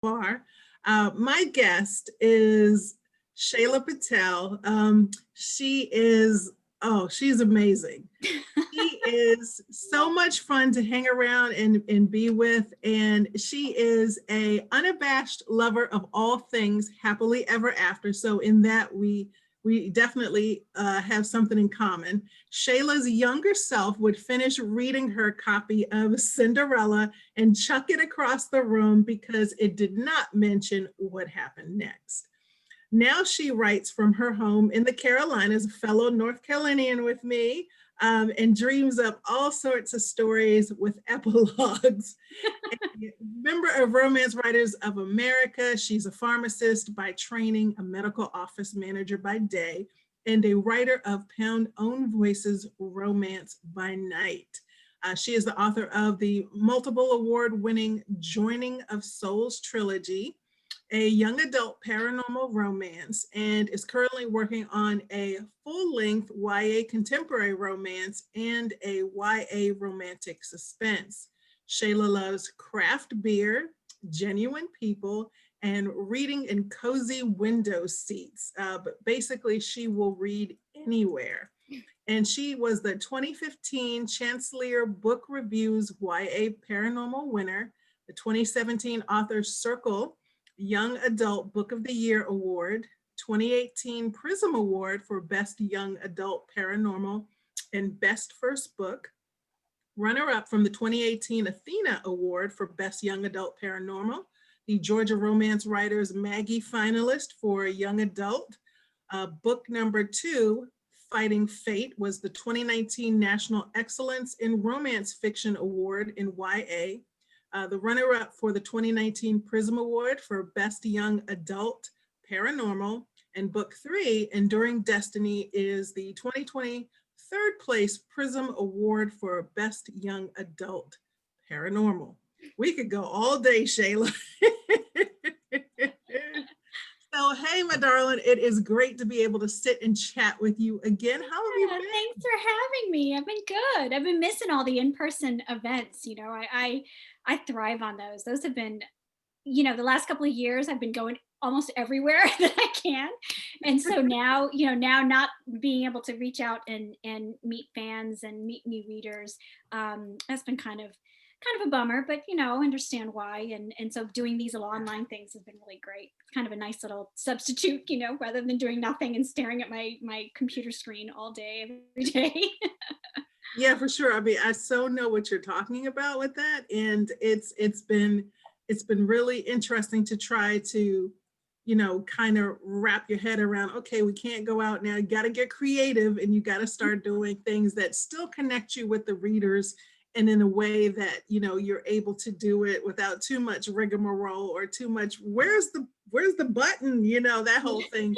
Bar. My guest is Shaila Patel. She is, oh, she's amazing. She is so much fun to hang around and be with. And she is a unabashed lover of all things happily ever after. So in that we definitely have something in common. Shayla's younger self would finish reading her copy of Cinderella and chuck it across the room because it did not mention what happened next. Now she writes from her home in the Carolinas, a fellow North Carolinian with me, and dreams up all sorts of stories with epilogues. Member of Romance Writers of America, she's a pharmacist by training, a medical office manager by day, and a writer of Pound Own Voices Romance by Night. She is the author of the multiple award-winning Joining of Souls trilogy, a young adult paranormal romance, and is currently working on a full-length YA contemporary romance and a YA romantic suspense. Shaila loves craft beer, genuine people, and reading in cozy window seats. But basically, she will read anywhere. And she was the 2015 Chancellor Book Review's YA Paranormal winner, the 2017 Authors Circle Young Adult Book of the Year Award, 2018 Prism Award for Best Young Adult Paranormal and Best First Book, runner-up from the 2018 Athena Award for Best Young Adult Paranormal, the Georgia Romance Writers Maggie finalist for Young Adult. Book number 2, Fighting Fate, was the 2019 National Excellence in Romance Fiction Award in YA. The runner-up for the 2019 Prism Award for Best Young Adult Paranormal. And book 3, Enduring Destiny, is the 2020 third place Prism Award for Best Young Adult Paranormal. We could go all day, Shaila. So, hey, my darling, it is great to be able to sit and chat with you again. How have you been? Thanks for having me. I've been good. I've been missing all the in-person events. I thrive on those. Those have been, the last couple of years I've been going almost everywhere that I can. And so now, now not being able to reach out and meet fans and meet new readers, that's been kind of a bummer, but understand why. And so doing these little online things has been really great. It's kind of a nice little substitute, rather than doing nothing and staring at my computer screen all day, every day. Yeah, for sure. I mean, I so know what you're talking about with that. And it's been really interesting to try to, kind of wrap your head around, okay, we can't go out now. You got to get creative and you got to start doing things that still connect you with the readers and in a way that you're able to do it without too much rigmarole or too much where's the button, that whole thing.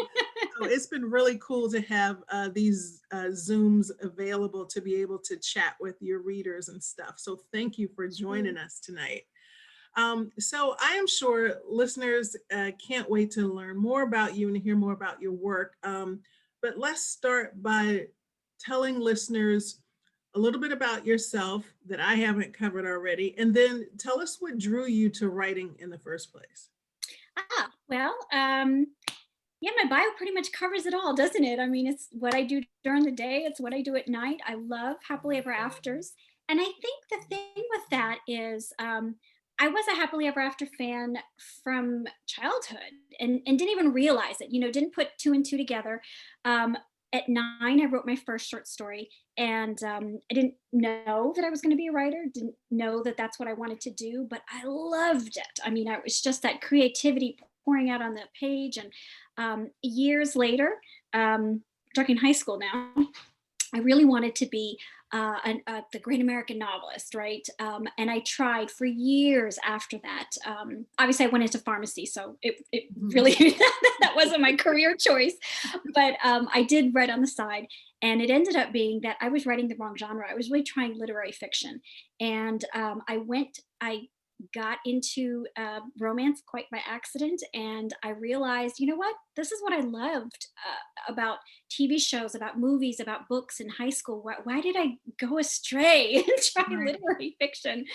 So it's been really cool to have these Zooms available to be able to chat with your readers and stuff. So thank you for joining us tonight. So I am sure listeners can't wait to learn more about you and hear more about your work. But let's start by telling listeners a little bit about yourself that I haven't covered already, and then tell us what drew you to writing in the first place. Well, yeah, my bio pretty much covers it all, doesn't it? I mean, it's what I do during the day, it's what I do at night. I love happily ever afters. And I think the thing with that is, I was a happily ever after fan from childhood and didn't even realize it, didn't put two and two together. Um, at 9, I wrote my first short story, and I didn't know that I was going to be a writer, didn't know that that's what I wanted to do, but I loved it. I mean, it was just that creativity pouring out on the page. And years later, talking high school now, I really wanted to be the great American novelist, right? And I tried for years after that. Obviously, I went into pharmacy, so it really that wasn't my career choice. But I did write on the side, and it ended up being that I was writing the wrong genre. I was really trying literary fiction, and I got into romance quite by accident, and I realized, you know what, this is what I loved about TV shows, about movies, about books in high school. Why did I go astray and try Right. literary fiction?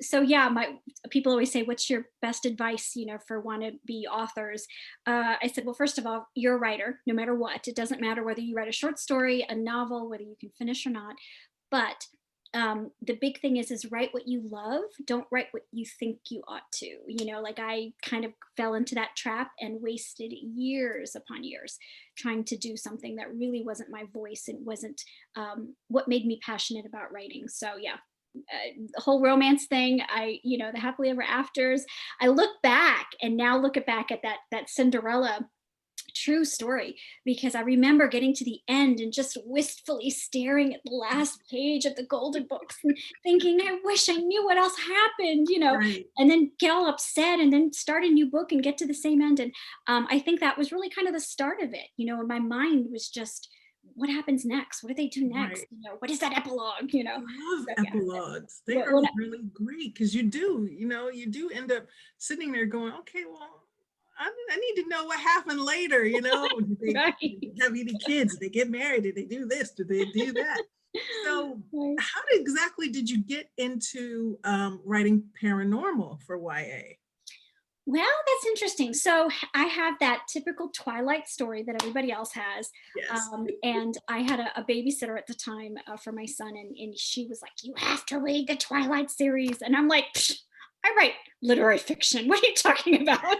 So yeah, my people always say, what's your best advice, for want to be authors? I said, well, first of all, you're a writer no matter what. It doesn't matter whether you write a short story, a novel, whether you can finish or not. But the big thing is write what you love. Don't write what you think you ought to. Like I kind of fell into that trap and wasted years upon years trying to do something that really wasn't my voice and wasn't what made me passionate about writing. So yeah, the whole romance thing, the happily ever afters, I look back and now look at back at that Cinderella true story, because I remember getting to the end and just wistfully staring at the last page of the golden books and thinking, I wish I knew what else happened, Right. and then get all upset and then start a new book and get to the same end. And I think that was really kind of the start of it. And my mind was just, what happens next? What do they do next? Right. What is that epilogue? I love So yeah. epilogues. They What, are what, really great because you do end up sitting there going, okay, well, I need to know what happened later. Did they, right. did they have any kids? Did they get married? Did they do this? Did they do that? So, Right. how exactly did you get into writing paranormal for YA? Well, that's interesting. So I have that typical Twilight story that everybody else has. Yes. And I had a babysitter at the time for my son, and she was like, you have to read the Twilight series. And I'm like, "Psh, I write literary fiction. What are you talking about?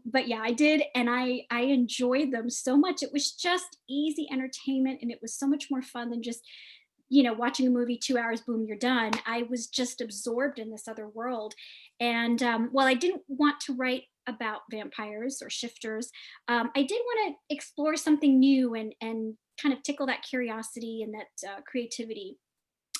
But yeah, I did. And I enjoyed them so much. It was just easy entertainment. And it was so much more fun than just watching a movie, 2 hours, boom, you're done. I was just absorbed in this other world. And while I didn't want to write about vampires or shifters, I did want to explore something new and kind of tickle that curiosity and that creativity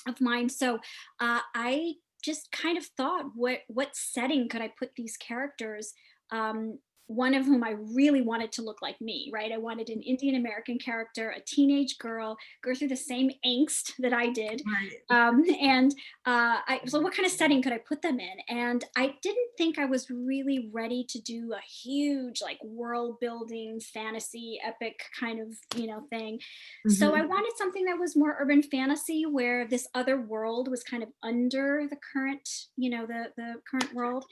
of mine. So I just kind of thought, what setting could I put these characters? Um, one of whom I really wanted to look like me, right? I wanted an Indian American character, a teenage girl, go through the same angst that I did. Right. And so what kind of setting could I put them in? And I didn't think I was really ready to do a huge, like, world building fantasy epic kind of, thing. So I Mhm. wanted something that was more urban fantasy, where this other world was kind of under the current, the current world.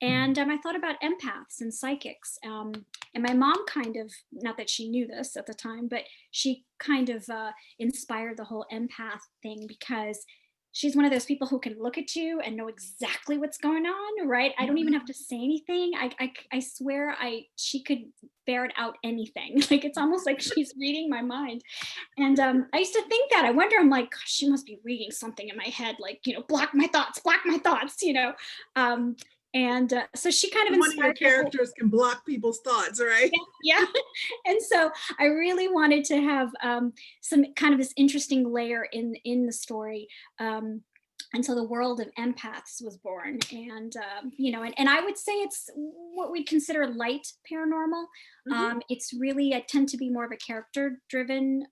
And I thought about empaths and psychics. And my mom kind of, not that she knew this at the time, but she kind of inspired the whole empath thing, because she's one of those people who can look at you and know exactly what's going on, right? I don't even have to say anything. I swear she could ferret out anything. Like, it's almost like she's reading my mind. And I used to think that. I wonder, I'm like, gosh, she must be reading something in my head, like, block my thoughts. Um, and so she kind of One of your inspired the whole, characters can block people's thoughts, right? yeah, yeah. And so I really wanted to have some kind of this interesting layer in the story. And so the world of empaths was born. And and I would say it's what we'd consider light paranormal. Mhm. It's really, I tend to be more of a character driven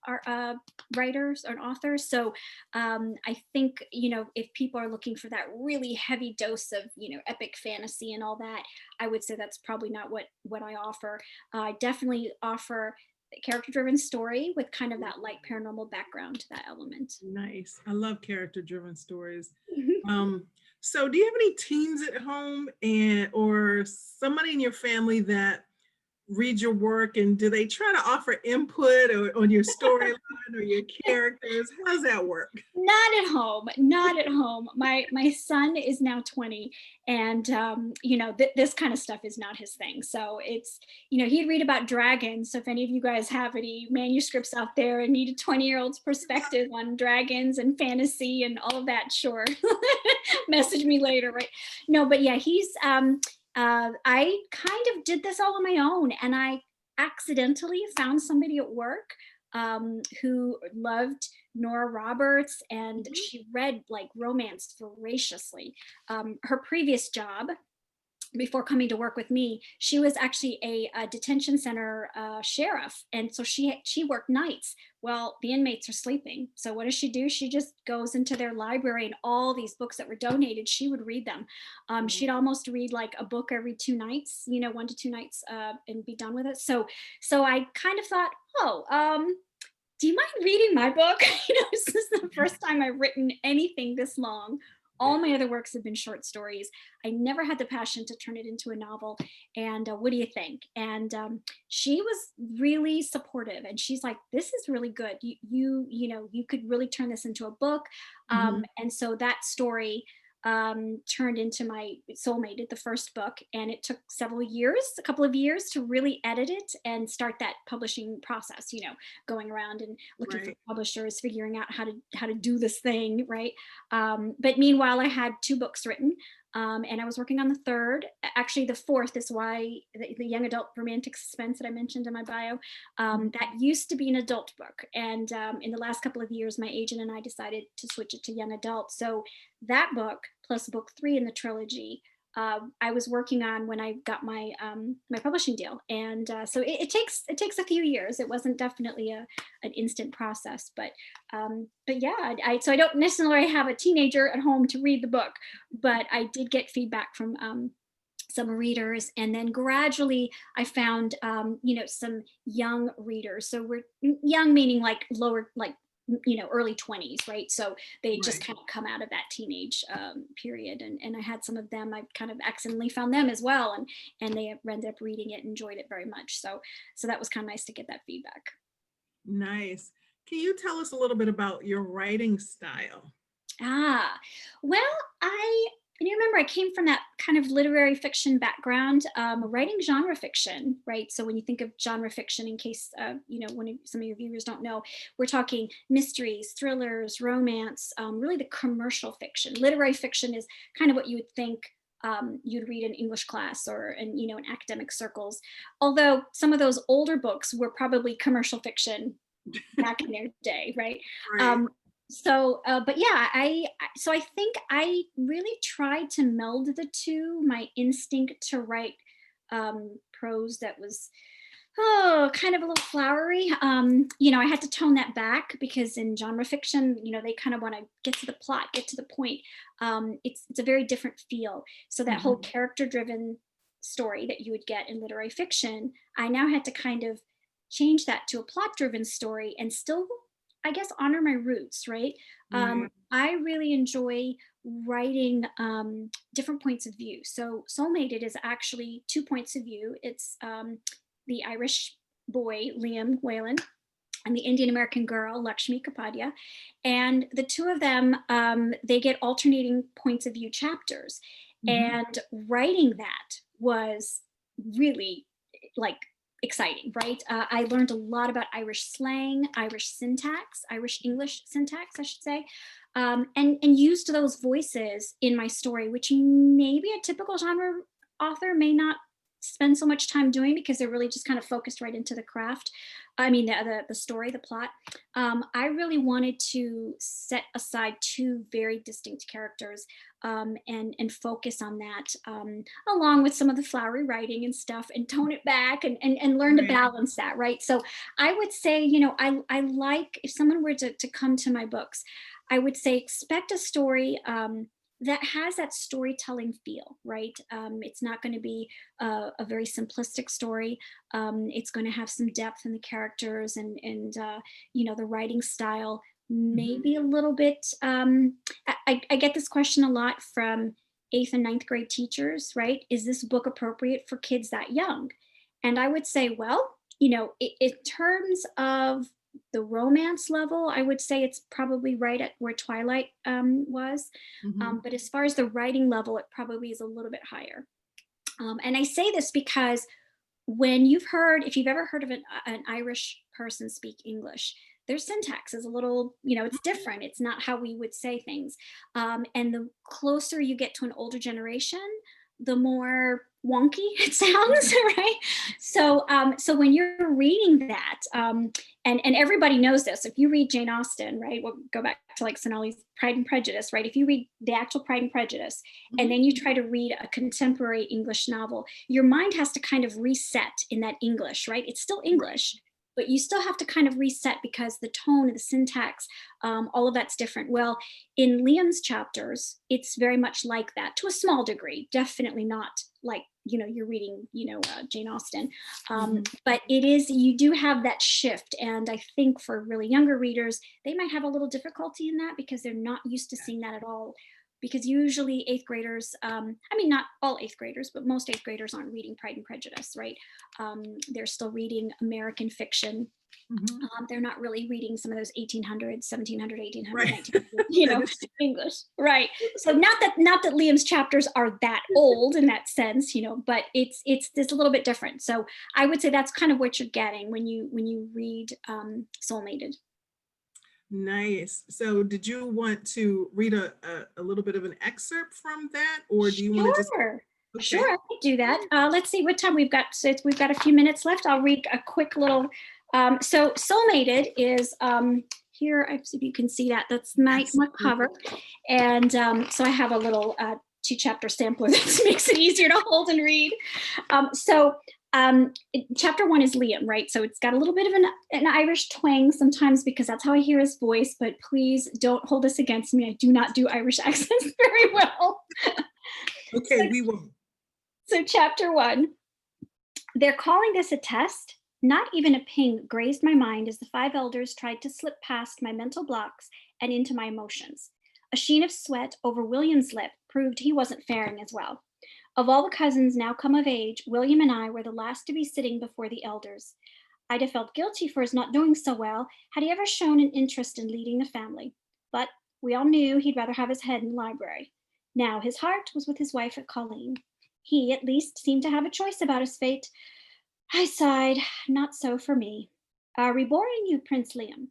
writers or author. So I think, if people are looking for that really heavy dose of, epic fantasy and all that, I would say that's probably not what I offer. I definitely offer a character driven story with kind of that light paranormal background to that element. Nice. I love character-driven stories. Um, so do you have any teens at home or somebody in your family that read your work, and do they try to offer input on your storyline or your characters? How does that work? Not at home, not at home. My son is now 20, and this kind of stuff is not his thing. So it's, he'd read about dragons. So if any of you guys have any manuscripts out there and need a 20-year-old's perspective on dragons and fantasy and all of that, sure. Message me later, right? No, but yeah, he's I kind of did this all on my own, and I accidentally found somebody at work who loved Nora Roberts, and Mhm. she read like romance voraciously. Her previous job, before coming to work with me, she was actually a detention center sheriff, and so she worked nights. Well, the inmates are sleeping, so what does she do? She just goes into their library, and all these books that were donated, she would read them. She'd almost read like a book every 2 nights, 1 to 2 nights, and be done with it. So I kind of thought, oh, do you mind reading my book? This is the first time I've written anything this long. All my other works have been short stories. I never had the passion to turn it into a novel. And what do you think? And she was really supportive, and she's like, "This is really good. You could really turn this into a book." Mhm. And so that story turned into my Soulmated, the first book, and it took a couple of years to really edit it and start that publishing process. Going around and looking for Right. publishers, figuring out how to do this thing, right? But meanwhile, I had 2 books written, and I was working on the third. Actually, the fourth is why the young adult romantic suspense that I mentioned in my bio. Mhm. That used to be an adult book, and in the last couple of years, my agent and I decided to switch it to young adult. So that book plus book 3 in the trilogy. I was working on when I got my publishing deal, and so it takes a few years. It wasn't definitely an instant process, but yeah, so I don't necessarily have a teenager at home to read the book, but I did get feedback from some readers, and then gradually I found some young readers. So we're young meaning like lower, like early 20s, right? So they just Right. kind of come out of that teenage period, and I had some of them, I kind of accidentally found them as well, and they ended up reading it and enjoyed it very much. So that was kind of nice to get that feedback. Nice. Can you tell us a little bit about your writing style? Ah, well, I and you remember I came from that kind of literary fiction background, writing genre fiction, right? So when you think of genre fiction, in case some of your viewers don't know, we're talking mysteries, thrillers, romance, really the commercial fiction. Literary fiction is kind of what you would think you'd read in English class or in academic circles. Although some of those older books were probably commercial fiction back in their day, right? Right. Um, but yeah, so I think I really tried to meld the two. My instinct to write prose that was kind of a little flowery. I had to tone that back because in genre fiction, they kind of want to get to the plot, get to the point. It's a very different feel. So that whole Mhm. character-driven story that you would get in literary fiction, I now had to kind of change that to a plot-driven story and still, I guess, honor my roots, right? Right. I really enjoy writing different points of view. So Soulmated is actually 2 points of view. It's the Irish boy, Liam Whalen, and the Indian American girl, Lakshmi Kapadia. And the two of them, they get alternating points of view chapters. Mhm. And writing that was really like exciting, right? I learned a lot about Irish slang, Irish syntax, Irish English syntax, I should say, and used those voices in my story, which maybe a typical genre author may not spend so much time doing because they're really just kind of focused right into the craft. I mean, the story, the plot. I really wanted to set aside 2 very distinct characters, and focus on that, along with some of the flowery writing and stuff, and tone it back and learn to Right. balance that, right? So I would say, I like, if someone were to come to my books, I would say expect a story. That has that storytelling feel, right? It's not going to be a very simplistic story. It's going to have some depth in the characters and the writing style. Mhm. Maybe a little bit. I get this question a lot from 8th and 9th grade teachers, right? Is this book appropriate for kids that young? And I would say, well, in terms of the romance level, I would say it's probably right at where Twilight was. Mhm. But as far as the writing level, it probably is a little bit higher. And I say this because if you've ever heard of an Irish person speak English, their syntax is a little, it's different. It's not how we would say things. And the closer you get to an older generation, the more wonky it sounds, right? So when you're reading that, and everybody knows this, if you read Jane Austen, right? We'll go back to like Sonali's Pride and Prejudice, right? If you read the actual Pride and Prejudice, and then you try to read a contemporary English novel, your mind has to kind of reset in that English, right? It's still English, but you still have to kind of reset because the tone and the syntax, all of that's different. Well, in Liam's chapters, it's very much like that to a small degree, definitely not like, you're reading, Jane Austen. But it is, you do have that shift. And I think for really younger readers, they might have a little difficulty in that because they're not used to seeing that at all. Because usually eighth graders, not all eighth graders, but most eighth graders aren't reading Pride and Prejudice, right? They're still reading American fiction. They're not really reading some of those 1800s, 1700, 1800, 1900, English, right? So not that Liam's chapters are that old in that sense, but it's a little bit different. So I would say that's kind of what you're getting when you read Soulmated. Nice. So did you want to read a little bit of an excerpt from that, or do you want to just? Okay. Sure, I could do that. Let's see what time we've got. So we've got a few minutes left. I'll read a quick little. So Soulmated is here. If you can see that, that's my cover. And so I have a little 2-chapter sampler that makes it easier to hold and read. Chapter 1 is Liam, right? So it's got a little bit of an Irish twang sometimes because that's how I hear his voice, but please don't hold this against me. I do not do Irish accents very well. Okay, we won't. So chapter 1, they're calling this a test. Not even a ping grazed my mind as the 5 elders tried to slip past my mental blocks and into my emotions. A sheen of sweat over William's lip proved he wasn't faring as well. Of all the cousins now come of age, William and I were the last to be sitting before the elders. I'd have felt guilty for his not doing so well had he ever shown an interest in leading the family. But we all knew he'd rather have his head in the library. Now his heart was with his wife at Colleen. He, at least, seemed to have a choice about his fate. I sighed. Not so for me. Are we boring you, Prince Liam?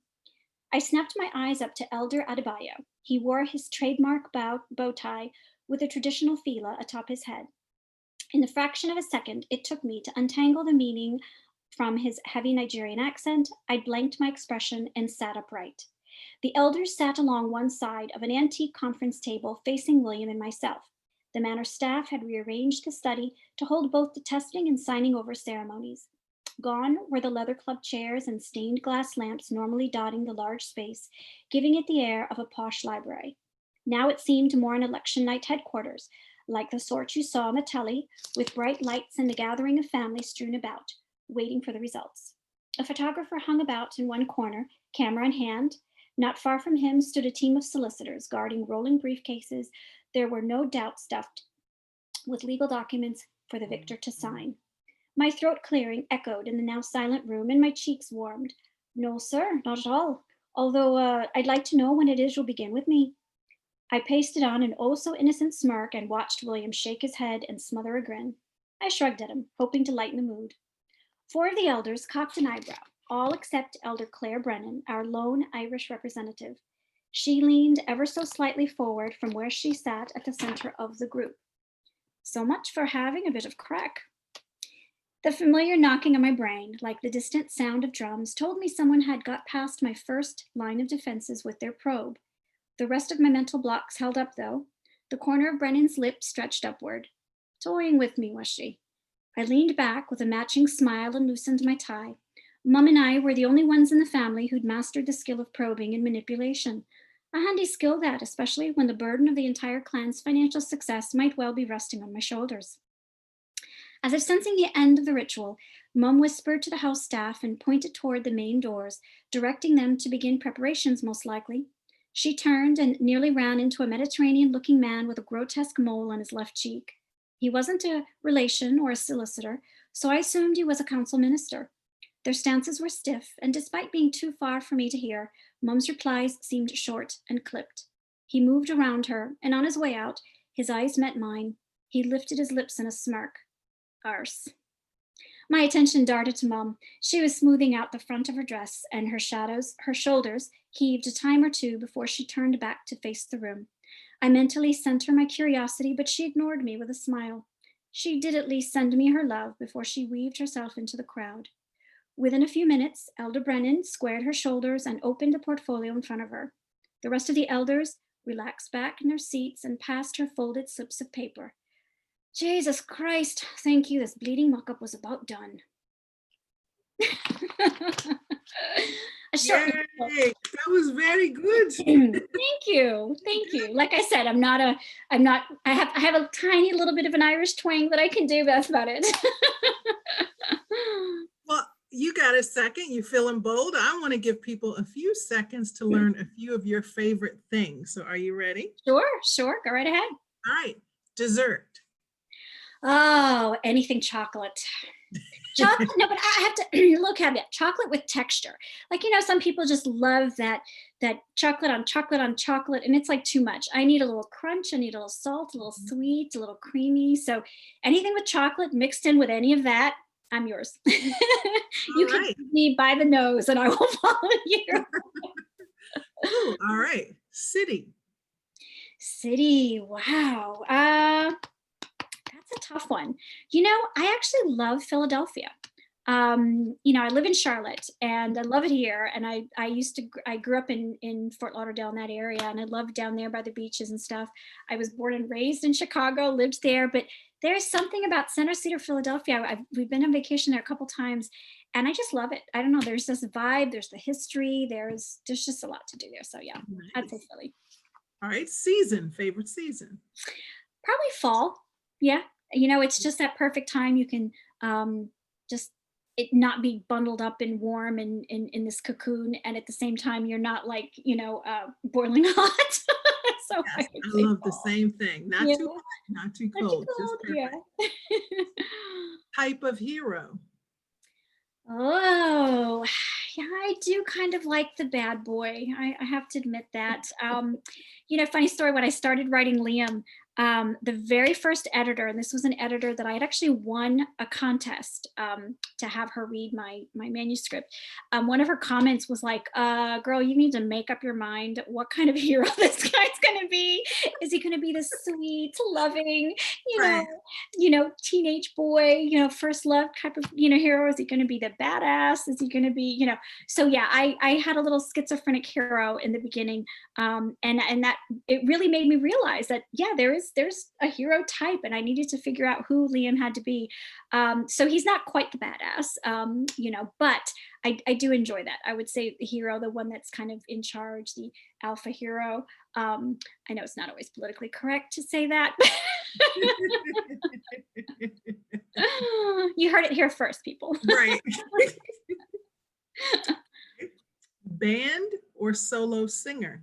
I snapped my eyes up to Elder Adebayo. He wore his trademark bow tie with a traditional fila atop his head. In the fraction of a second it took me to untangle the meaning from his heavy Nigerian accent, I blanked my expression and sat upright. The elders sat along one side of an antique conference table facing William and myself. The manor staff had rearranged the study to hold both the testing and signing over ceremonies. Gone were the leather club chairs and stained glass lamps normally dotting the large space, giving it the air of a posh library. Now it seemed more an election night headquarters, like the sort you saw on the telly, with bright lights and a gathering of families strewn about, waiting for the results. A photographer hung about in one corner, camera in hand. Not far from him stood a team of solicitors guarding rolling briefcases. There were no doubt stuffed with legal documents for the victor to sign. My throat clearing echoed in the now silent room and my cheeks warmed. No, sir, not at all. Although I'd like to know when it is you'll begin with me. I pasted on an oh so innocent smirk and watched William shake his head and smother a grin. I shrugged at him, hoping to lighten the mood. 4 of the elders cocked an eyebrow, all except Elder Claire Brennan, our lone Irish representative. She leaned ever so slightly forward from where she sat at the center of the group. So much for having a bit of crack. The familiar knocking on my brain, like the distant sound of drums, told me someone had got past my first line of defenses with their probe. The rest of my mental blocks held up, though. The corner of Brennan's lip stretched upward. Toying with me, was she? I leaned back with a matching smile and loosened my tie. Mum and I were the only ones in the family who'd mastered the skill of probing and manipulation. A handy skill that, especially when the burden of the entire clan's financial success might well be resting on my shoulders. As if sensing the end of the ritual, Mum whispered to the house staff and pointed toward the main doors, directing them to begin preparations most likely. She turned and nearly ran into a Mediterranean-looking man with a grotesque mole on his left cheek. He wasn't a relation or a solicitor, so I assumed he was a council minister. Their stances were stiff, and despite being too far for me to hear, Mum's replies seemed short and clipped. He moved around her, and on his way out, his eyes met mine. He lifted his lips in a smirk. Arse. My attention darted to Mum. She was smoothing out the front of her dress, and her shoulders heaved a time or two before she turned back to face the room. I mentally sent her my curiosity, but she ignored me with a smile. She did at least send me her love before she weaved herself into the crowd. Within a few minutes, Elder Brennan squared her shoulders and opened a portfolio in front of her. The rest of the elders relaxed back in their seats and passed her folded slips of paper. Jesus Christ, thank you, this bleeding mock-up was about done. A short Yay, that was very good. Thank you. Thank you. Like I said, I have a tiny little bit of an Irish twang that I can do, but that's about it. Well, you got a second. You feeling bold? I want to give people a few seconds to learn a few of your favorite things. So are you ready? Sure. Go right ahead. All right. Dessert. Oh, anything chocolate. Chocolate, no, but I have to look caveat. Chocolate with texture. Like, some people just love that chocolate on chocolate on chocolate, and it's like too much. I need a little crunch, I need a little salt, a little sweet, a little creamy. So anything with chocolate mixed in with any of that, I'm yours. You can right. take me by the nose and I will follow you. Ooh, all right. City. City, wow. That's a tough one. I actually love Philadelphia. I live in Charlotte and I love it here. And I grew up in Fort Lauderdale in that area, and I love down there by the beaches and stuff. I was born and raised in Chicago, lived there, but there's something about Center City, Philadelphia. We've been on vacation there a couple times, and I just love it. I don't know. There's this vibe. There's the history. There's just a lot to do there. So yeah, Nice. I'd say Philly. All right. Season. Favorite season. Probably fall. Yeah. It's just that perfect time. You can just it not be bundled up and warm and in this cocoon, and at the same time you're not like boiling hot. So Yes, I love the same thing. Not too hot, not too cold. Just perfect. Yeah. Type of hero. Oh, yeah, I do kind of like the bad boy. I have to admit that. Funny story, when I started writing Liam, the very first editor, and this was an editor that I had actually won a contest to have her read my manuscript. One of her comments was like, girl, you need to make up your mind what kind of hero this guy's going to be. Is he going to be the sweet, loving, Right. teenage boy, first love type of, hero? Is he going to be the badass? Is he going to be, So yeah, I had a little schizophrenic hero in the beginning. And that it really made me realize that, yeah, there's a hero type, and I needed to figure out who Liam had to be. So he's not quite the badass, but I do enjoy that. I would say the hero, the one that's kind of in charge, the alpha hero. I know it's not always politically correct to say that. You heard it here first, people. Right. Band or solo singer?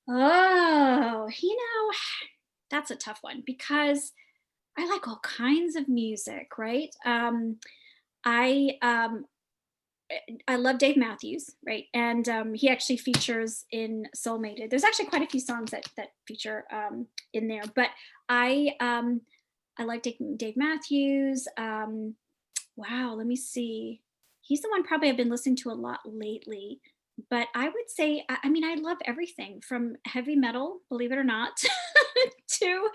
Oh, that's a tough one because I like all kinds of music, right? I love Dave Matthews, right? And he actually features in Soulmated. There's actually quite a few songs that feature in there, but I like Dave Matthews. Wow, let me see. He's the one probably I've been listening to a lot lately. But I would say, I love everything from heavy metal, believe it or not, to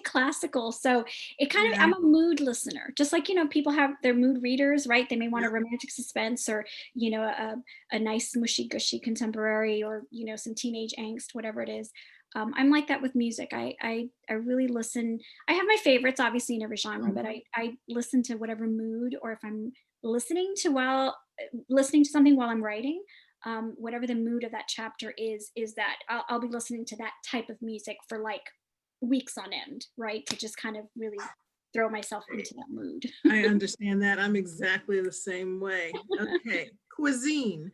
classical. So it kind of, I'm a mood listener, just like, people have their mood readers, right? They may want a romantic suspense or, a nice mushy gushy contemporary or, some teenage angst, whatever it is. I'm like that with music. I really listen. I have my favorites, obviously, in every genre, but I listen to whatever mood, or if I'm listening to something while I'm writing, whatever the mood of that chapter is that I'll be listening to that type of music for like weeks on end, right? To just kind of really throw myself into that mood. I understand that. I'm exactly the same way. Okay. Cuisine.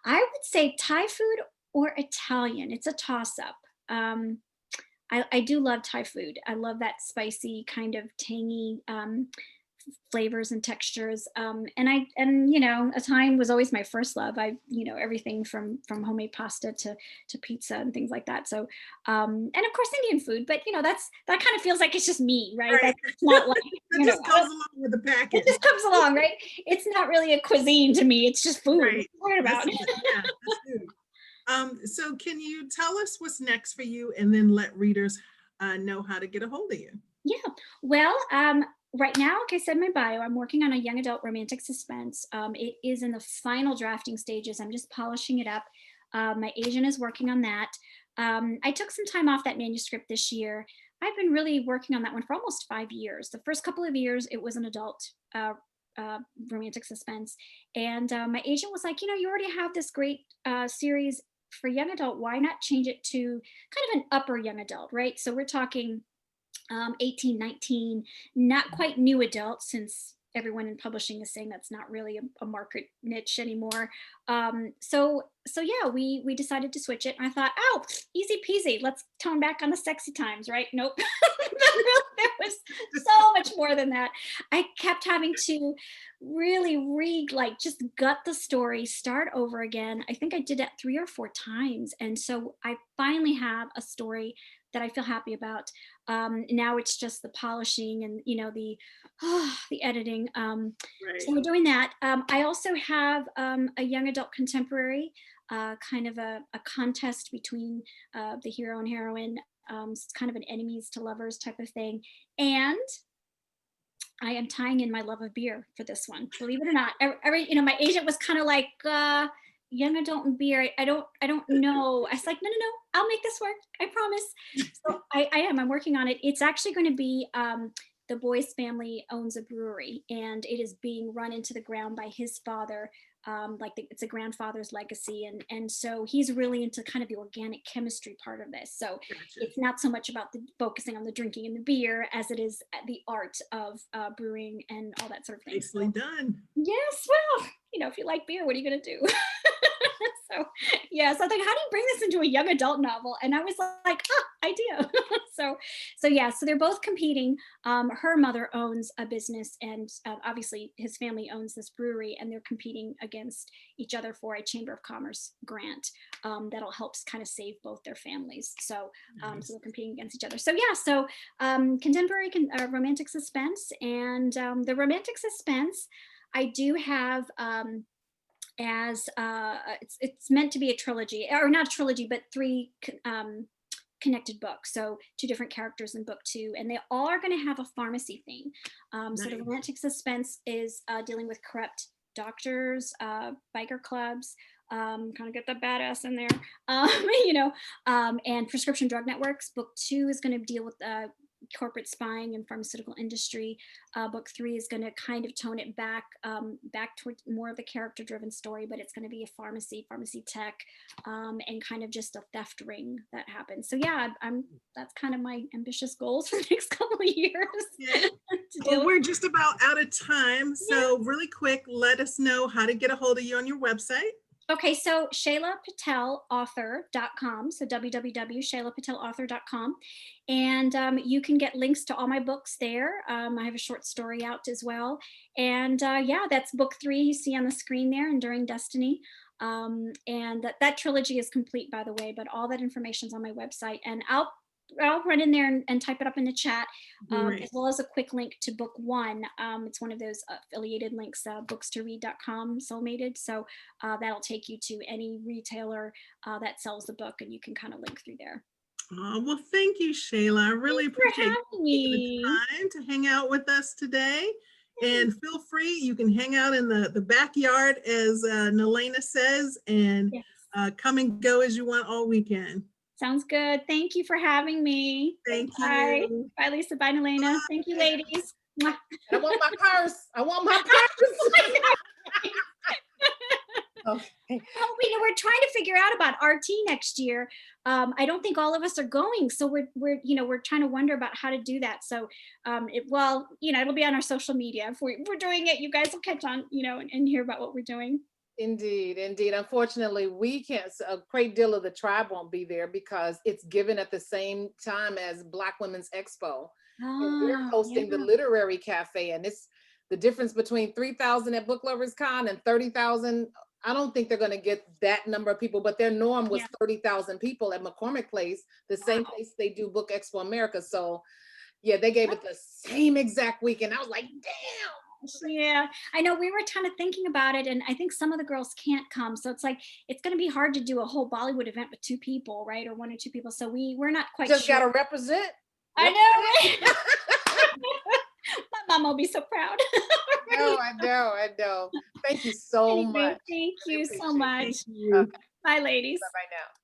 I would say Thai food or Italian. It's a toss-up. I do love Thai food. I love that spicy kind of tangy flavors and textures. And Italian was always my first love. Everything from homemade pasta to pizza and things like that. So, and of course Indian food, but that kind of feels like it's just me, right? That's not like, it just comes along with the package. It just comes along, right? It's not really a cuisine to me. It's just food. Right. What about? Yeah, that's food. So can you tell us what's next for you, and then let readers know how to get a hold of you. Yeah. Well, right now, like I said in my bio, I'm working on a young adult romantic suspense. It is in the final drafting stages. I'm just polishing it up. My agent is working on that. I took some time off that manuscript this year. I've been really working on that one for almost 5 years. The first couple of years, it was an adult uh, romantic suspense. And my agent was like, you already have this great series for young adult. Why not change it to kind of an upper young adult, right? So we're talking 18, 19, not quite new adult, since everyone in publishing is saying that's not really a market niche anymore. So yeah, we decided to switch it. And I thought, oh, easy peasy. Let's tone back on the sexy times, right? Nope. There was so much more than that. I kept having to really just gut the story, start over again. I think I did that 3 or 4 times. And so I finally have a story that I feel happy about. Now it's just the polishing and the editing. So Right. we're doing that. I also have a young adult contemporary, kind of a contest between the hero and heroine. It's kind of an enemies to lovers type of thing. And I am tying in my love of beer for this one. Believe it or not, my agent was kind of like, young adult and beer. I don't know. I was like, no, no, no, I'll make this work. I promise. So I'm working on it. It's actually going to be, the boy's family owns a brewery, and it is being run into the ground by his father. It's a grandfather's legacy. And so he's really into kind of the organic chemistry part of this. So Gotcha. it's not so much about focusing on the drinking and the beer as it is the art of brewing and all that sort of thing. Nicely So, done. yes, well, if you like beer, what are you going to do? So, yeah, so I think, how do you bring this into a young adult novel? And I was like, idea. So they're both competing. Her mother owns a business, and obviously his family owns this brewery, and they're competing against each other for a Chamber of Commerce grant that'll help kind of save both their families. So Nice. so they're competing against each other. So yeah, so contemporary romantic suspense, and the romantic suspense I do have. As it's meant to be a trilogy, or not a trilogy, but three connected books. So 2 different characters in book 2, and they all are going to have a pharmacy theme. So the Nice. romantic suspense is dealing with corrupt doctors, biker clubs, kind of get the badass in there, and prescription drug networks. Book 2 is going to deal with corporate spying and pharmaceutical industry. Book 3 is going to kind of tone it back towards more of the character driven story, but it's going to be a pharmacy tech, and kind of just a theft ring that happens. So yeah, that's kind of my ambitious goals for the next couple of years. Yeah. Well, we're just about out of time. So really quick, let us know how to get a hold of you on your website. Okay, so ShailaPatelAuthor.com, so www.ShailaPatelAuthor.com, and you can get links to all my books there. I have a short story out as well, and yeah, that's book 3 you see on the screen there, Enduring Destiny, and that trilogy is complete, by the way, but all that information is on my website, and I'll run in there and type it up in the chat, as well as a quick link to book 1. It's one of those affiliated links, bookstoread.com, soulmated. So that'll take you to any retailer that sells the book, and you can kind of link through there. Oh, well, thank you, Shaila. I really appreciate you the time to hang out with us today. And feel free, you can hang out in the backyard, as Nelena says, and Yes. Come and go as you want all weekend. Sounds good. Thank you for having me. Thank Bye. you. Bye, Lisa. Bye, Nelena. Thank you, ladies. I want my purse. I want my purse. Okay. Well, we're trying to figure out about RT next year. I don't think all of us are going, so we're trying to wonder about how to do that. So, it'll be on our social media. If we're doing it, you guys will catch on, and hear about what we're doing. Indeed, indeed. Unfortunately, we can't. A great deal of the tribe won't be there because it's given at the same time as Black Women's Expo. And we're hosting the Literary Cafe, and it's the difference between 3,000 at Book Lovers Con and 30,000. I don't think they're going to get that number of people, but their norm was 30,000 people at McCormick Place, the same place they do Book Expo America. So, yeah, they gave it the same exact weekend. I was like, damn. Yeah, I know, we were kind of thinking about it, and I think some of the girls can't come, so it's like it's going to be hard to do a whole Bollywood event with 2 people, right, or 1 or 2 people. So we're not quite just sure. Gotta represent. I know. Right? My mom will be so proud. I know. Thank you so Anyway, much. thank Really you so appreciate it. much. Thank you. Okay, Bye, ladies. bye-bye now.